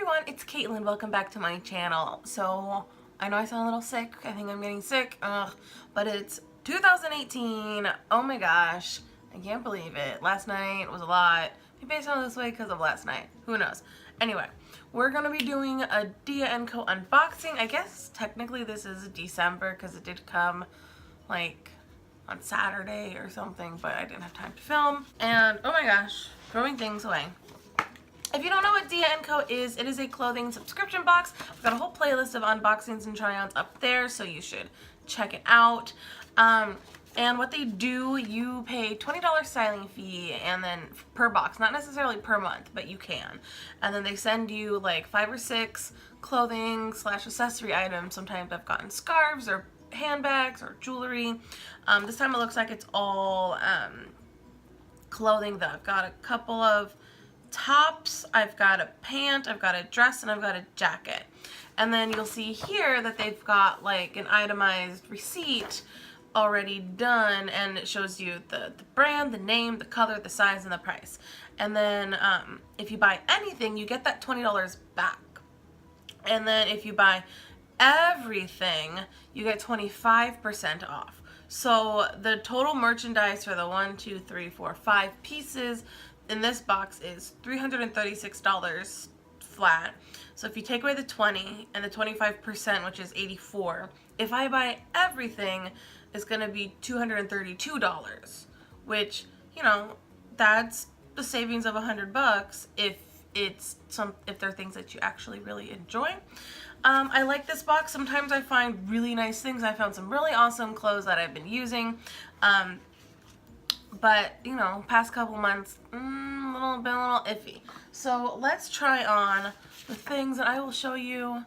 everyone, it's Caitlin. Welcome back to my channel. So, I know I sound a little sick. I think I'm getting sick. But it's 2018. Oh my gosh. I can't believe it. Last night was a lot. Maybe I sound this way because of last night. Who knows? Anyway, we're going to be doing a dia&co unboxing. I guess technically this is December because it did come like on Saturday or something, but I didn't have time to film. And oh my gosh, throwing things away. If you don't know what dia&co is, it is a clothing subscription box. I've got a whole playlist of unboxings and try-ons up there, so you should check it out. And what they do, you pay $20 styling fee and then per box, not necessarily per month, but you can. And then they send you like 5 or 6 clothing / accessory items. Sometimes I've gotten scarves or handbags or jewelry. This time it looks like it's all clothing though. I've got a couple of tops, I've got a pant, I've got a dress, and I've got a jacket. And then you'll see here that they've got like an itemized receipt already done, and it shows you the brand, the name, the color, the size, and the price. And then if you buy anything, you get that $20 back. And then if you buy everything, you get 25% off. So the total merchandise for the 1, 2, 3, 4, 5 pieces in this box is $336 flat. So if you take away the 20 and the 25%, which is $84, if I buy everything, it's gonna be $232, which, you know, that's the savings of $100 if they're things that you actually really enjoy. I like this box. Sometimes I find really nice things. I found some really awesome clothes that I've been using. But, you know, past couple months, been a little iffy. So let's try on the things, and I will show you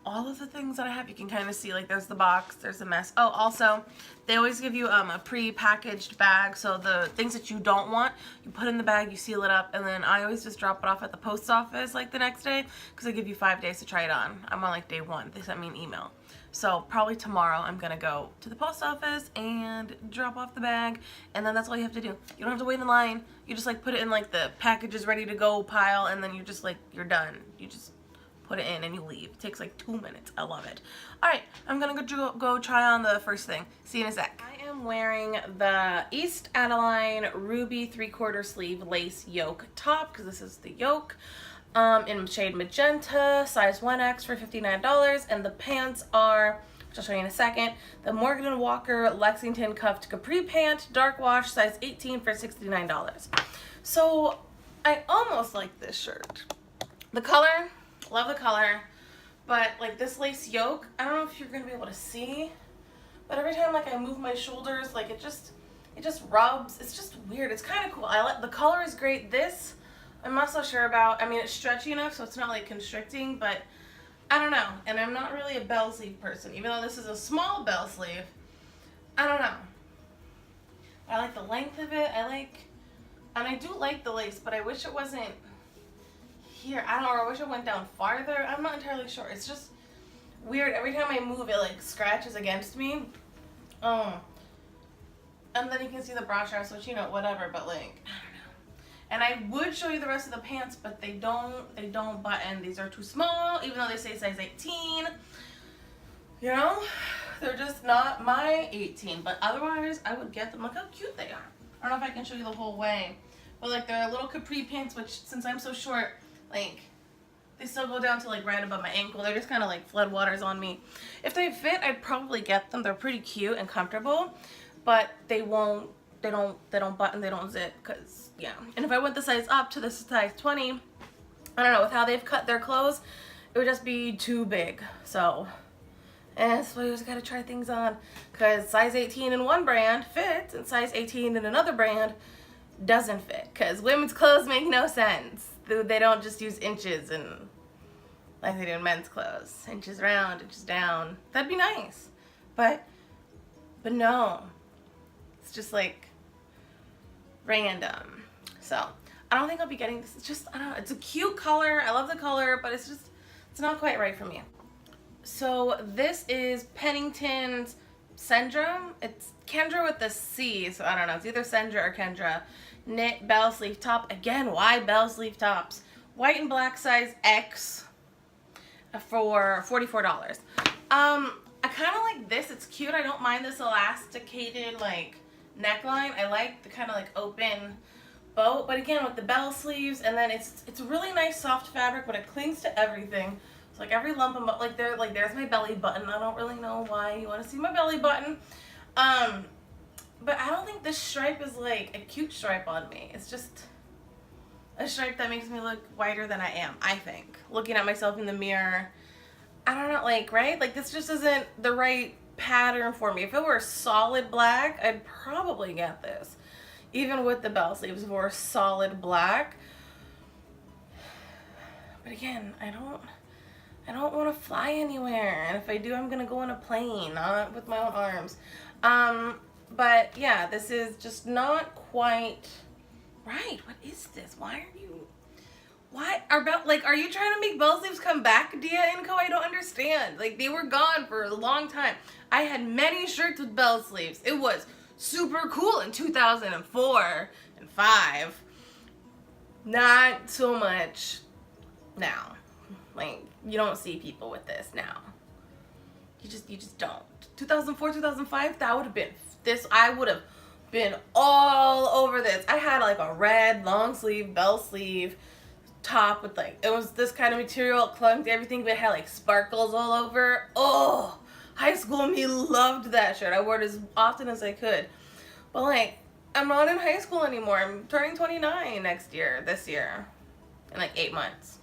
all of the things that I have. You can kind of see, like, there's the box, there's the mess. Oh, also, they always give you a pre-packaged bag, so the things that you don't want, you put in the bag, you seal it up, and then I always just drop it off at the post office, like, the next day, because they give you 5 days to try it on. I'm on, like, day 1. They sent me an email. So probably tomorrow I'm gonna go to the post office and drop off the bag, and then that's all you have to do. You don't have to wait in line. You just like put it in like the packages ready to go pile, and then you're just like, you're done. You just put it in and you leave. It takes like 2 minutes. I love it. All right, I'm gonna go try on the first thing. See you in a sec. I am wearing the East Adeline Ruby 3/4 sleeve lace yoke top, because this is the yoke. In shade magenta, size 1X for $59, and the pants are, which I'll show you in a second, the Morgan & Walker Lexington cuffed capri pant, dark wash, size 18 for $69. So I almost like this shirt. The color, love the color, but like this lace yoke, I don't know if you're gonna be able to see, but every time like I move my shoulders, like it just rubs. It's just weird. It's kind of cool. I like the color is great. This I'm not so sure about. I mean, it's stretchy enough so it's not like constricting, but I don't know. And I'm not really a bell sleeve person, even though this is a small bell sleeve. I don't know. I like the length of it. And I do like the lace, but I wish it wasn't here. I don't know, or I wish it went down farther. I'm not entirely sure. It's just weird. Every time I move, it like scratches against me. And then you can see the bra straps, which, you know, whatever, but like, I don't know. And I would show you the rest of the pants, but they don't button. These are too small, even though they say size 18. You know, they're just not my 18, but otherwise I would get them. Look how cute they are. I don't know if I can show you the whole way, but like they're little capri pants, which since I'm so short, like they still go down to like right above my ankle. They're just kind of like flood waters on me. If they fit, I'd probably get them. They're pretty cute and comfortable, but they don't button, they don't zip, because yeah. And if I went the size up to the size 20, I don't know, with how they've cut their clothes, it would just be too big. So, and that's why you just gotta try things on, because size 18 in one brand fits, and size 18 in another brand doesn't fit, because women's clothes make no sense. They don't just use inches and like they do in men's clothes. Inches round, inches down. That'd be nice. But no. It's just like random. So I don't think I'll be getting this. It's just, I don't know, it's a cute color. I love the color, but it's not quite right for me. So this is Pennington's Sendra. It's Kendra with the C, so I don't know. It's either Sendra or Kendra. Knit bell sleeve top. Again, why bell sleeve tops? white and black size X for $44. I kind of like this. It's cute. I don't mind this elasticated like neckline. I like the kind of like open bow, but again with the bell sleeves, and then it's a really nice soft fabric, but it clings to everything. It's like every lump of there's my belly button. I don't really know why you want to see my belly button. But I don't think this stripe is like a cute stripe on me. It's just a stripe that makes me look whiter than I am, I think. Looking at myself in the mirror, I don't know, like, right? Like, this just isn't the right pattern for me. If it were solid black, I'd probably get this. Even with the bell sleeves, if it were solid black. But again, I don't want to fly anywhere. And if I do, I'm going to go on a plane, not with my own arms. But yeah, this is just not quite right. What is this? Why are you trying to make bell sleeves come back, dia&co? I don't understand. Like, they were gone for a long time. I had many shirts with bell sleeves. It was super cool in 2004 and 5. Not so much now. Like, you don't see people with this now. You just don't. 2004, 2005, that would have been this. I would have been all over this. I had like a red long sleeve bell sleeve top with like, it was this kind of material. It clung to everything, but it had like sparkles all over. Oh, high school me loved that shirt. I wore it as often as I could. But like, I'm not in high school anymore. I'm turning 29 this year, in like 8 months.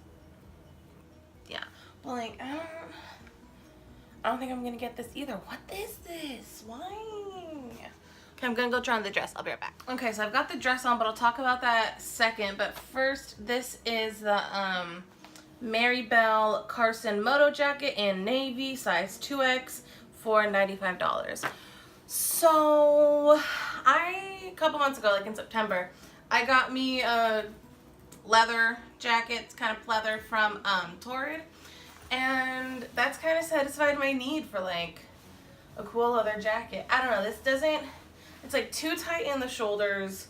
Yeah, but like, I don't think I'm gonna get this either. What is this? Why? Okay, I'm gonna go try on the dress. I'll be right back. Okay, so I've got the dress on, but I'll talk about that second. But first, this is the Mary Bell Carson Moto jacket in navy, size 2X for $95. So a couple months ago, like in September, I got me a leather jacket. It's kind of pleather from Torrid. And that's kind of satisfied my need for like a cool leather jacket. I don't know, this doesn't, it's like too tight in the shoulders,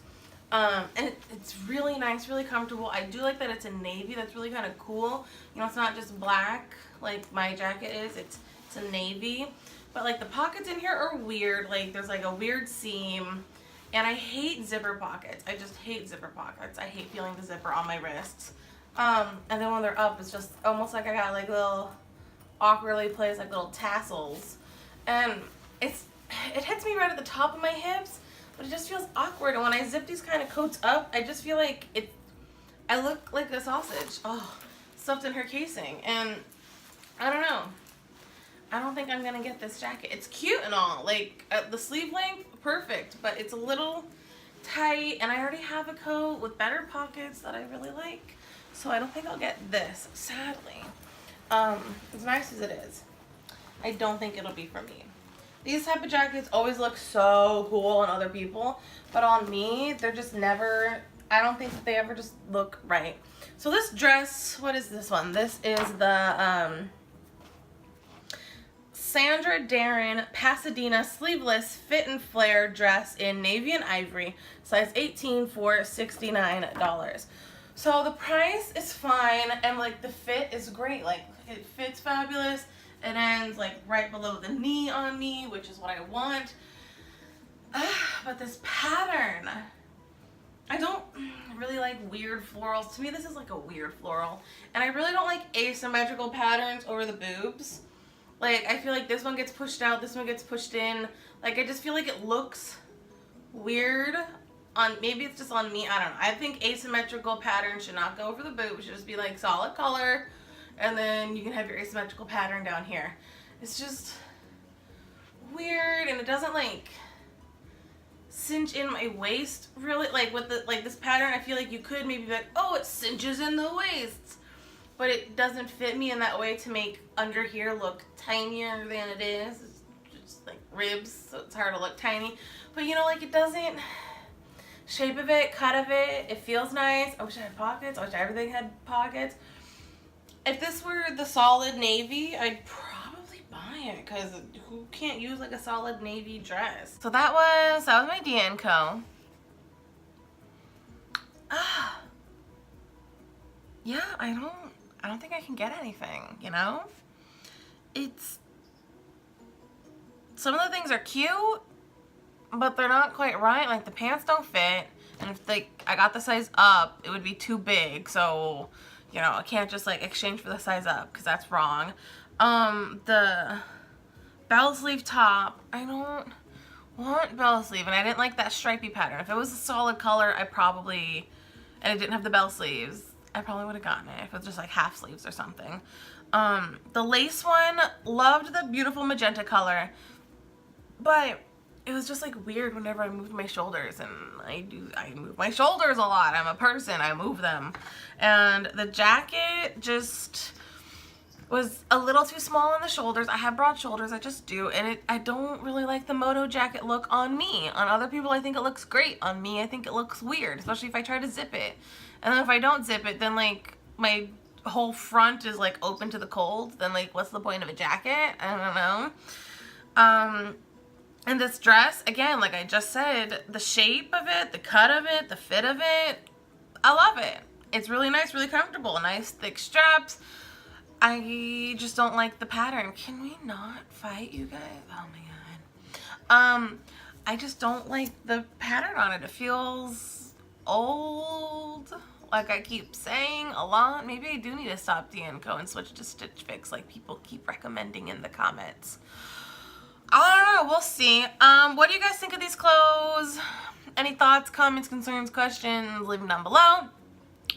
and it's really nice, really comfortable. I do like that it's a navy. That's really kind of cool. You know, it's not just black like my jacket is. It's a navy, but like the pockets in here are weird. Like there's like a weird seam, and I hate zipper pockets. I just hate zipper pockets. I hate feeling the zipper on my wrists. And then when they're up, it's just almost like I got like little awkwardly placed like little tassels, and it hits me right at the top of my hips, but it just feels awkward. And when I zip these kind of coats up, I just feel like I look like a sausage, stuffed in her casing. And I don't know. I don't think I'm gonna get this jacket. It's cute and all, like the sleeve length, perfect, but it's a little tight, and I already have a coat with better pockets that I really like. So I don't think I'll get this, sadly. As nice as it is, I don't think it'll be for me. These type of jackets always look so cool on other people, but on me, they're just never, I don't think that they ever just look right. So this dress, what is this one? This is the Sandra Darren Pasadena sleeveless fit and flare dress in navy and ivory, size 18 for $69. So the price is fine, and like the fit is great. Like it fits fabulous. It ends like right below the knee on me, which is what I want. But this pattern, I don't really like weird florals. To me, this is like a weird floral, and I really don't like asymmetrical patterns over the boobs. Like I feel like this one gets pushed out, this one gets pushed in. Like I just feel like it looks weird. Maybe it's just on me, I don't know. I think asymmetrical patterns should not go over the boob. It should just be like solid color, and then you can have your asymmetrical pattern down here. It's just weird, and it doesn't like cinch in my waist really. Like with this pattern, I feel like you could maybe be like, oh, it cinches in the waist, but it doesn't fit me in that way to make under here look tinier than it is. It's just like ribs, so it's hard to look tiny. But you know, like it doesn't, shape of it, cut of it, it feels nice. I wish I had pockets. I wish everything had pockets. If this were the solid navy, I'd probably buy it, because who can't use like a solid navy dress? So that was my dia&co. yeah, I don't think I can get anything, you know? It's, some of the things are cute, but they're not quite right. Like the pants don't fit, and if I got the size up, it would be too big. So, you know, I can't just like exchange for the size up because that's wrong. The bell sleeve top, I don't want bell sleeve, and I didn't like that stripy pattern. If it was a solid color, and it didn't have the bell sleeves, I probably would have gotten it if it was just like half sleeves or something. The lace one, loved the beautiful magenta color, but it was just like weird whenever I moved my shoulders, and I move my shoulders a lot. I'm a person, I move them. And the jacket just was a little too small on the shoulders. I have broad shoulders, I just do, and I don't really like the moto jacket look on me. On other people, I think it looks great. On me, I think it looks weird, especially if I try to zip it. And then if I don't zip it, then like my whole front is like open to the cold. Then like, what's the point of a jacket? I don't know. And this dress, again, like I just said, the shape of it, the cut of it, the fit of it, I love it. It's really nice, really comfortable, nice thick straps. I just don't like the pattern. Can we not fight, you guys? Oh my god. I just don't like the pattern on it. It feels old, like I keep saying a lot. Maybe I do need to stop dia&co and switch to Stitch Fix like people keep recommending in the comments. I don't know, we'll see. What do you guys think of these clothes? Any thoughts, comments, concerns, questions, leave them down below.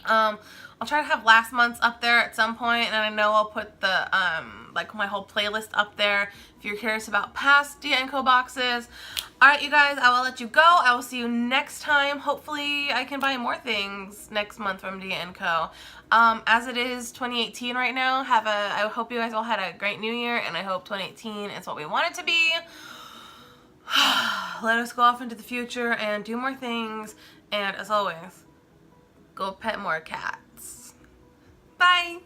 I'll try to have last month's up there at some point, and I know I'll put the, like my whole playlist up there if you're curious about past dia&co boxes. Alright, you guys, I will let you go. I will see you next time. Hopefully I can buy more things next month from dia&co. As it is 2018 right now, I hope you guys all had a great new year, and I hope 2018 is what we want it to be. Let us go off into the future and do more things, and as always, go pet more cats. Bye!